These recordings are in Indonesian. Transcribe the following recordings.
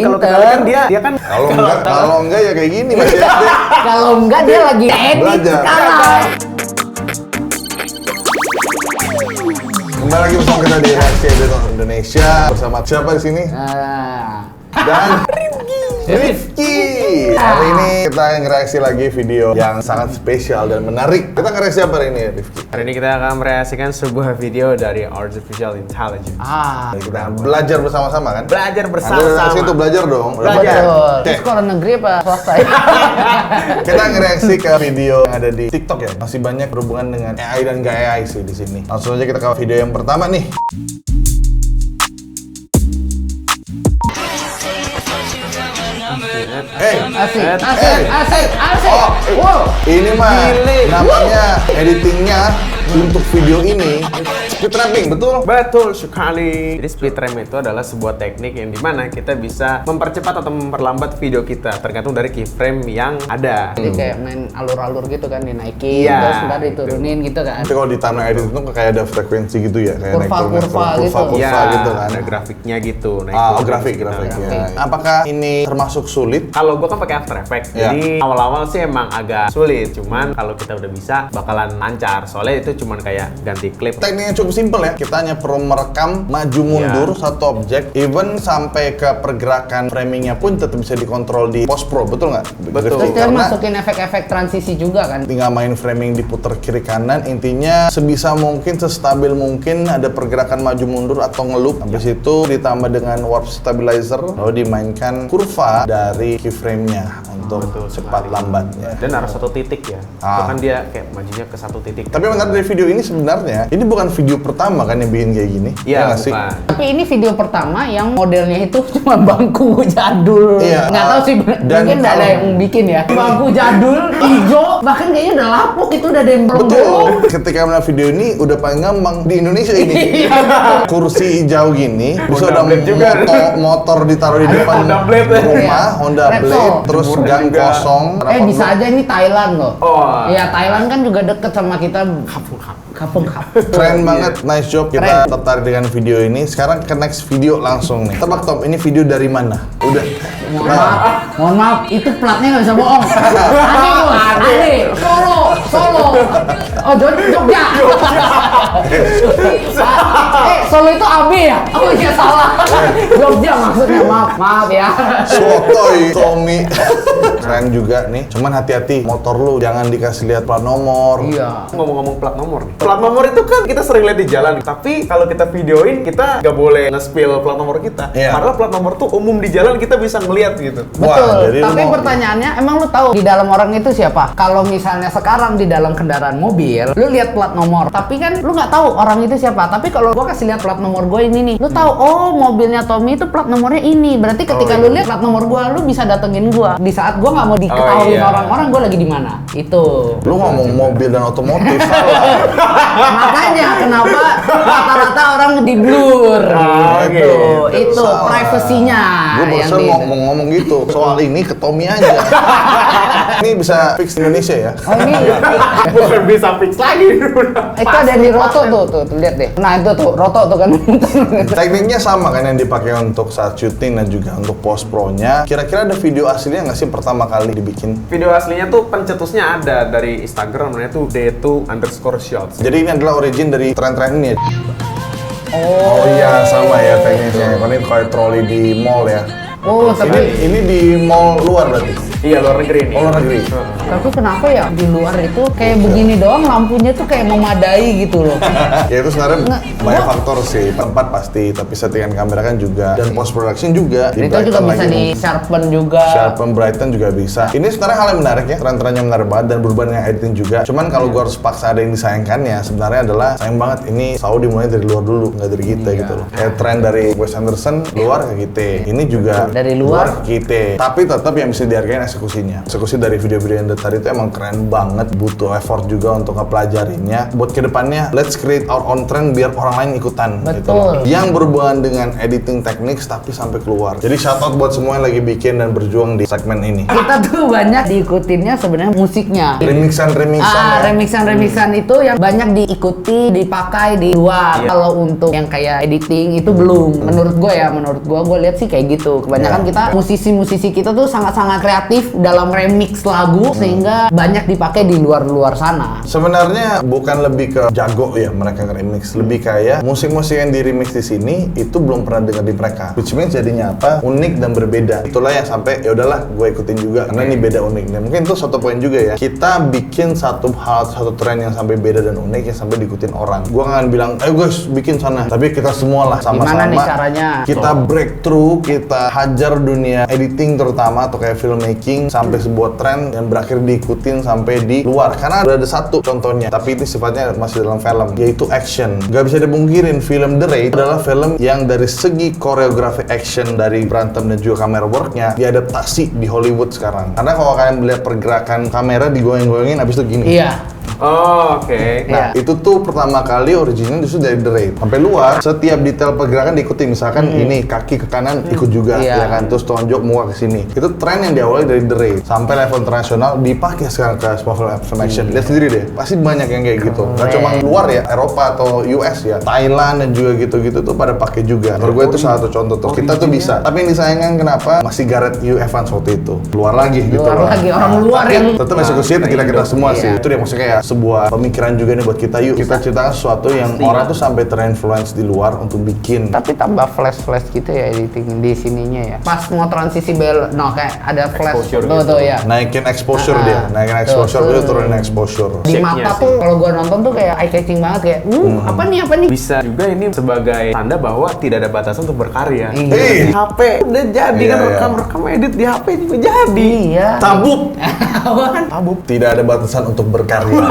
kalau kita lihat kan dia kan Kalau enggak ya kayak gini masih SD. Kalau enggak dia lagi edit Belajar. sekarang. Kembali lagi bersama kita di Reaksi Editor Indonesia bersama siapa di sini? Dan Rifki. Hari ini kita ngereaksi lagi video yang sangat spesial dan menarik. Kita ngereaksi apa hari ini, Rifki? hari ini kita akan mereaksikan sebuah video dari Artificial Intelligence. Kita akan belajar bersama-sama kan? Belajar Reaksi bersama-sama. itu belajar dong. Belajar. Betul. Oke. Itu sekolah negeri apa swasta ya? Kita ngereaksi ke video yang ada di TikTok ya. Masih banyak berhubungan dengan AI dan gak AI sih di sini. Langsung aja kita ke video yang pertama nih. Asik. Oh, ini mah Gile. namanya editingnya untuk video ini speed trapping, betul? Betul sekali. Jadi speed frame itu adalah sebuah teknik yang dimana kita bisa mempercepat atau memperlambat video kita tergantung dari keyframe yang ada. Jadi kayak main alur-alur gitu kan, dinaikin Iya, terus ntar diturunin gitu kan. Tapi kalau di timeline edit itu kayak ada frekuensi gitu ya, kayak naik turun, Kurva gitu. Iya, gitu kan. ada grafiknya gitu. naik Oh, turun grafik. gitu. Ya. Apakah ini termasuk sulit? Kalau gua kan pakai After Effects, Iya. jadi awal-awal sih emang agak sulit. Cuman kalau kita udah bisa, bakalan lancar. Soalnya itu cuman kayak ganti klip. Tekniknya cukup simpel ya. Kita hanya perlu merekam maju mundur satu objek, even sampai ke pergerakan framingnya pun tetap bisa dikontrol di post pro, betul nggak? Betul. Terus dia Karena masukin efek-efek transisi juga kan. tinggal main framing diputer kiri kanan, intinya sebisa mungkin, sestabil mungkin ada pergerakan maju mundur atau ngeloop. Habis itu ditambah dengan warp stabilizer, lalu dimainkan kurva dari keyframe-nya untuk Betul cepat sekali. lambatnya. Dan harus satu titik ya. Itu kan dia kayak majunya ke satu titik. Tapi menarik dari video ini sebenarnya, ini bukan video pertama kan yang bikin kayak gini? Iya, nggak sih? bukan. Tapi ini video pertama yang modelnya itu cuma bangku jadul. Iya, Nggak tahu sih, dan mungkin nggak ada kalau- yang bikin ya. Bangku jadul, hijau, bahkan kayaknya udah lapuk, itu udah ada yang Betul. bolong. Ketika melihat video ini udah paling gampang di Indonesia ini. Iya. Kursi hijau gini, bisa Honda udah Blade juga. motor ditaruh di depan Honda Blade. rumah, Honda Repsol. Blade, terus Jemur gang juga. kosong. Bisa aja ini Thailand loh. Oh. Iya, Thailand kan juga deket sama kita. Kapung. Keren banget, nice job. Kita Keren. tertarik dengan video ini. Sekarang ke next video langsung nih. Tebak top, ini video dari mana? Udah. Mohon maaf, itu platnya nggak bisa bohong. Ade, Solo. Oh, Jogja. Solo itu AB ya? Oh iya salah. Jogja maksudnya, maaf ya. Sotoy, Tommy. Keren juga nih. Cuman hati-hati, motor lu jangan dikasih lihat plat nomor. Iya. Ngomong-ngomong plat nomor nih. Plat nomor itu kan kita sering lihat di jalan. Tapi kalau kita videoin, kita nggak boleh nge-spill plat nomor kita. Iya. Padahal plat nomor tuh umum di jalan kita bisa ngeliat gitu. Betul, jadi lu tapi mau- pertanyaannya emang lu tahu di dalam orang itu siapa? Kalau misalnya sekarang di dalam kendaraan mobil, lu lihat plat nomor, tapi kan lu nggak tahu orang itu siapa. Tapi kalau gua kasih lihat plat nomor gue ini nih, lu tahu oh mobilnya Tommy itu plat nomornya ini. Berarti ketika lu lihat plat nomor gua, lu bisa datengin gua. Di saat gua nggak mau diketahui iya. orang-orang, gua lagi di mana. Itu. Lu ngomong mobil dan otomotif salah. Makanya kenapa rata-rata orang di blur. gitu. Itu Salah. privasinya. Gue barusan ngomong gitu. Soal ini ke Tommy aja. Ini bisa fix Indonesia ya. Oh ini Bukan bisa fix lagi. itu ada di Roto tuh, lihat deh. Nah itu tuh Roto tuh kan. Tekniknya sama kan yang dipakai untuk saat syuting dan juga untuk post pro-nya. Kira-kira ada video aslinya nggak sih pertama kali dibikin? Video aslinya tuh pencetusnya ada dari Instagram, namanya tuh D2_shots. Jadi ini adalah origin dari tren-tren ini ya? Oh iya, sama ya tekniknya. Kan ini kayak troli di mall ya. Oh tapi Ini di mall luar berarti? Iya, luar negeri nih. Oh, luar negeri. tapi kenapa ya di luar itu kayak begini doang lampunya tuh kayak memadai gitu loh. Ya itu sebenarnya Nggak, banyak gua- faktor sih. Tempat pasti, tapi settingan kamera kan juga. Dan post production juga. Itu juga Brighten bisa lagi. di sharpen juga. Sharpen, Brighten juga bisa. Ini sebenarnya hal yang menarik ya, tren-trennya menarik banget dan berhubungan dengan editing juga. Cuman kalau gua harus paksa ada yang disayangkannya, sebenarnya adalah sayang banget ini selalu dimulai dari luar dulu, nggak dari kita gitu loh. Kayak tren dari Wes Anderson luar ke kita. Ini juga Dari luar ke kita. Tapi tetap yang bisa dihargain eksekusinya. Eksekusi dari video-video yang tadi itu emang keren banget, butuh effort juga untuk ngepelajarinya. Buat kedepannya, let's create our own trend biar orang lain ikutan. Gitu loh. Betul. Yang berhubungan dengan editing teknik tapi sampai keluar. Jadi shout out buat semua yang lagi bikin dan berjuang di segmen ini. Kita tuh banyak diikutinnya sebenarnya musiknya. Remixan ya. Remixan itu yang banyak diikuti, dipakai di luar. Iya. Kalau untuk yang kayak editing itu belum. Menurut gue lihat sih kayak gitu. Kebanyakan kebanyakan kita musisi-musisi kita tuh sangat-sangat kreatif dalam remix lagu sehingga banyak dipakai di luar sana. Sebenarnya bukan lebih ke jago ya mereka remix, lebih kayak musik-musik yang di remix di sini itu belum pernah dengar di mereka. Which means jadinya apa? Unik dan berbeda. Itulah yang sampai ya udahlah gue ikutin juga karena ini beda unik. Nah, mungkin itu satu poin juga ya. Kita bikin satu tren yang sampai beda dan unik yang sampai diikutin orang. Gue nggak akan bilang, ayo guys bikin sana. Tapi kita semua lah sama-sama. Gimana nih caranya? Kita breakthrough, kita hajar dunia editing terutama atau kayak filmmaking sampai sebuah tren yang berakhir diikutin sampai di luar. Karena udah ada satu contohnya, tapi itu sifatnya masih dalam film, yaitu action. Gak bisa dipungkirin film The Raid adalah film yang dari segi koreografi action dari berantem dan juga kamera worknya diadaptasi di Hollywood sekarang. Karena kalau kalian melihat pergerakan kamera digoyang-goyangin abis itu gini. Iya. Oh, oke. Nah, itu tuh pertama kali original justru dari The Raid. Sampai luar, setiap detail pergerakan diikuti. Misalkan ini kaki ke kanan ikut juga, ya kan? Terus tonjok muka ke sini. Itu tren yang diawali dari The Raid. Sampai level internasional dipakai sekarang ke semua film action. Lihat sendiri deh, pasti banyak yang kayak gitu. Nggak cuma luar ya, Eropa atau US ya, Thailand dan juga gitu-gitu tuh pada pakai juga. Menurut gue itu salah satu contoh tuh. Kita tuh bisa. Tapi yang disayangkan kenapa masih Gareth Hugh Evans waktu itu. Luar lagi gitu. Luar lagi, orang luar yang tetap eksekusi kita semua sih. Itu dia maksudnya kayak sebuah pemikiran juga nih buat kita. Yuk kita ceritakan sesuatu yang orang tuh sampai terinfluence di luar untuk bikin. Tapi tambah flash gitu ya editing di sininya ya. Pas mau transisi kayak ada flash tuh ya. Naikin exposure dia, naikin exposure dia, turunin exposure. Di mata tuh kalau gua nonton tuh kayak eye catching banget kayak, apa nih? Bisa juga ini sebagai tanda bahwa tidak ada batasan untuk berkarya. Iya. HP udah jadi kan rekam edit di HP juga jadi. Iya. Tabuk. Tabuk. Tidak ada batasan untuk berkarya.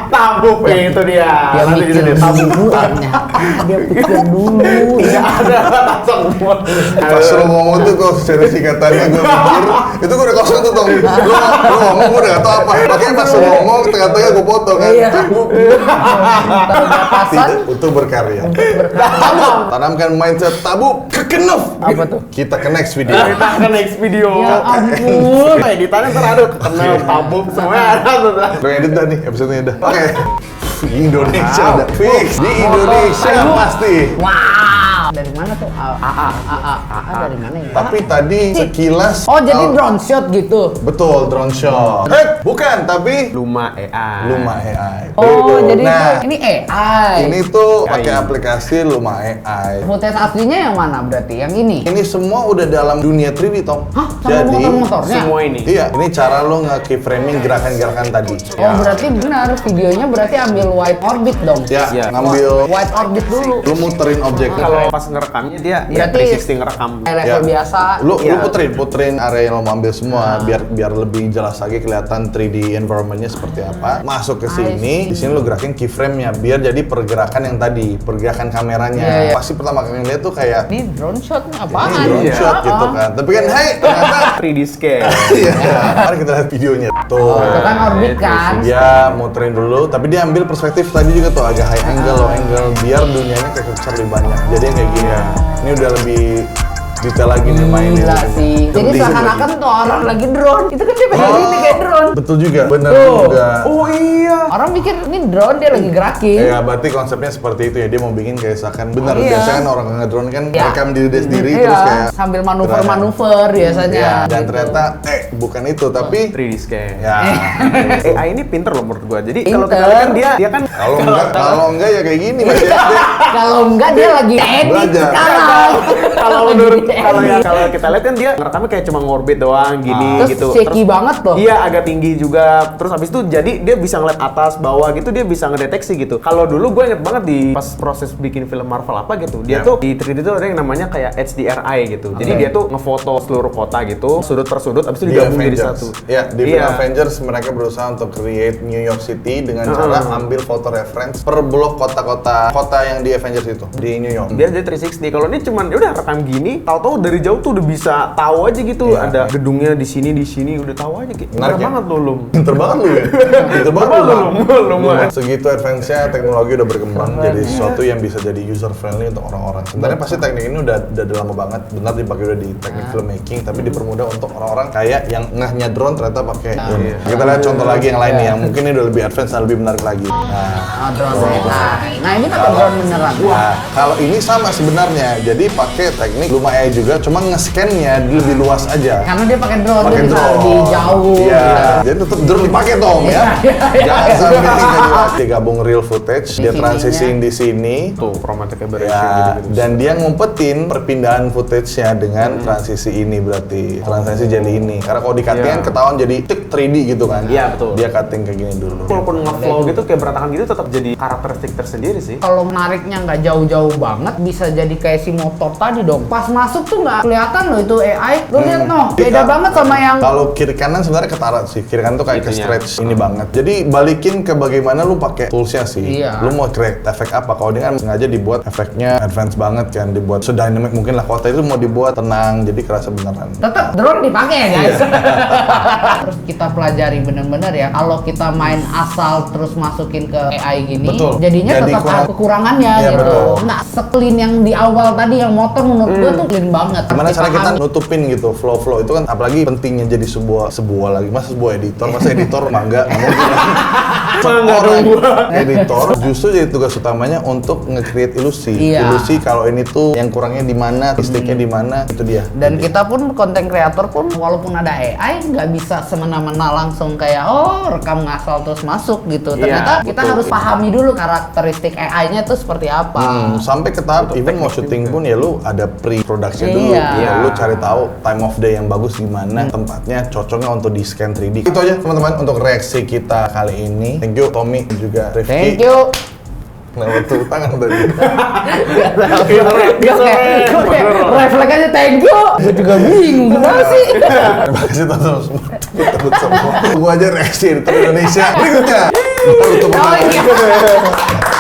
Tabuk itu dia. Dia Nanti mikir jadi tabuk. dulu ternyata. Dia pikir dulu. Tidak ada batasan buat. Pas lu ngomong tuh kok secara singkatannya gue mikir itu gue udah kosong tuh Tong. Lu ngomong gue udah gak tau apa. Makanya pas lu ngomong tengah-tengah gue potong kan. Tabuk. Tidak untuk berkarya. Tanamkan mindset tabuk kekenuf. Apa tuh? Kita ke next video. Kita ke next video. Ya ampun. Editannya ntar ada kenal tabuk semuanya ada tuh. Lo edit dah nih episode-nya dah. Oke. Di Indonesia ada fix. Di Indonesia pasti. Wow. Dari mana tuh? AA dari mana ya? Tapi tadi sekilas. Oh jadi drone shot gitu? Betul, drone shot. Bukan, tapi Luma AI. Luma AI. Oh Betul. jadi Nah, ini AI. ini tuh pakai aplikasi Luma AI. Footage aslinya yang mana berarti? Yang ini? Ini semua udah dalam dunia 3D, Tong. Hah? Sama Jadi, motor-motornya? Semua ini. iya, ini cara lo nge-keyframing gerakan-gerakan tadi. Oh berarti benar, videonya berarti ambil wide orbit dong? Ya, Ya. ngambil, Wide orbit dulu. lu muterin objeknya. Kalau pas ngerekamnya dia ya Berarti 360 ngerekam. Level biasa. Lu Iya. puterin area yang lo mau ambil semua biar lebih jelas lagi kelihatan 3D environment-nya seperti apa. Masuk ke sini, di sini lo gerakin keyframe-nya biar jadi pergerakan yang tadi, pergerakan kameranya. Iya. Pasti pertama kali ngeliat tuh kayak Ini drone shot ini apaan? drone Iya. shot gitu kan. Tapi kan ternyata 3D scale. iya. Mari kita lihat videonya. Tuh. Itu kan orbit kan? Dia muterin dulu, tapi dia ambil perspektif tadi juga tuh agak high angle, low angle biar dunianya kayak capture lebih banyak. Jadi yang kayak gini ya. Ini udah lebih detail lagi nih mainnya. Gila sih. Jadi seakan-akan tuh orang lagi drone. Itu kan dia pegang ini kayak drone. Betul juga, bener Tuh. juga. Oh iya. Orang mikir ini drone dia lagi gerakin. Ya berarti konsepnya seperti itu ya, dia mau bikin kayak seakan bener. Iya. Biasanya kan orang ngedrone kan Iya. rekam diri dia sendiri Iya, terus kayak sambil manuver-manuver biasanya. ya, dan gitu. ternyata bukan itu tapi 3D scale. ya AI ini pinter loh menurut gua. Jadi kalau kita Pinter. lihat kan dia kan kalau enggak ya kayak gini masih SD. Kalau enggak dia lagi edit Belajar. sekarang. kalau Lagi menurut edit. kalau kita lihat kan dia ngerekamnya kayak cuma ngorbit doang gini Terus gitu. shaky banget tuh. Iya, agak tinggi juga. Terus habis itu jadi dia bisa ngeliat atas, bawah gitu, dia bisa ngedeteksi gitu. Kalau dulu gue inget banget di pas proses bikin film Marvel apa gitu, dia tuh di 3D tuh ada yang namanya kayak HDRI gitu. Jadi dia tuh ngefoto seluruh kota gitu, sudut per sudut, habis itu Di digabung jadi Avengers. satu. Ya, di film Iya. Avengers mereka berusaha untuk create New York City dengan cara ambil foto reference per blok kota-kota yang di Avengers itu di New York. Dia jadi 360. Kalau ini cuman ya udah rekam gini, tahu-tahu dari jauh tuh udah bisa tahu aja gitu. Iya. Ada gedungnya di sini udah tahu aja gitu. Menarik Bener ya? banget loh lu. Pinter banget lu ya. Pinter banget lu. Belum. Segitu advance-nya teknologi udah berkembang jadi sesuatu yang bisa jadi user friendly untuk orang-orang. Sebenarnya pasti teknik ini udah lama banget, benar dipakai udah di teknik filmmaking, tapi dipermudah untuk orang-orang kayak yang ngehnya drone ternyata pakai. Kita lihat contoh lagi yang lain nih yang mungkin ini udah lebih advance dan lebih menarik lagi. Oh, drone AI. Nah, ini pakai drone beneran. Nah, kalau ini sama sebenarnya. Jadi pakai teknik Luma AI AI juga, cuma nge-scan-nya lebih luas aja. Karena dia pakai drone, Pakai dia bisa drone. lebih jauh. Iya, jadi tetap drone dipakai dong ya. Jangan sampai tinggal juga. Dia gabung real footage, dia sininya. transisiin di sini. Tuh, chromatic aberration Ya, gitu-gitu. dan dia ngumpetin perpindahan footage-nya dengan transisi ini berarti transisi jadi ini. Karena kalau di cutting kan Iya. ketahuan jadi 3D gitu kan. Iya, betul. Dia cutting kayak gini dulu. Walaupun nge-flow gitu kayak berantakan gitu tetap jadi karakteristik tersendiri sih. Kalau menariknya nggak jauh-jauh banget, bisa jadi kayak si motor tadi dong. Pas masuk tuh nggak kelihatan loh itu AI. Lu lihat noh, beda banget sama yang Kalau kiri kanan sebenarnya ketara sih. Kiri kanan tuh kayak ke Itunya. stretch ini banget. Jadi balikin ke bagaimana lu pakai toolsnya sih. Iya. Lu mau create efek apa? Kalau dia kan sengaja dibuat efeknya advance banget kan, dibuat sedynamic mungkin lah. Kalau tadi itu mau dibuat tenang, jadi kerasa beneran. tetap drone dipakai ya guys. Terus kita pelajari bener-bener ya, kalau kita main asal terus masukin ke AI gini, Betul. jadinya Jadi tetap kurang- ada kekurangannya Iya, gitu. betul. Nggak se-clean yang di awal tadi yang motor menurut gua tuh clean banget. Gimana Harus cara kita dipahami. nutupin gitu flow itu kan apalagi pentingnya jadi sebuah lagi masa sebuah editor mangga nggak mungkin seorang editor justru jadi tugas utamanya untuk nge-create ilusi Iya. ilusi kalau ini tuh yang kurangnya di mana mistiknya di mana itu dia. Dan kita pun konten kreator pun walaupun ada AI nggak bisa semena-mena langsung kayak rekam ngasal terus masuk gitu. Iya, Ternyata kita betul. harus pahami dulu karakteristik AI-nya tuh seperti apa. Sampai ke tahap even mau syuting pun ya lu ada pre-production dulu Iya. ya, lu cari tahu time of day yang bagus gimana tempatnya cocoknya untuk di scan 3D itu aja teman-teman untuk reaksi kita kali ini. Thank you Tommy dan juga Rifki. Thank you. Kenapa tepuk tangan tadi? Refleks aja thank you. Gue juga bingung kenapa sih. Terima kasih teman-teman semua. Teman semua. Tunggu aja reaksi editor Indonesia berikutnya. Kita tutup Oh iya.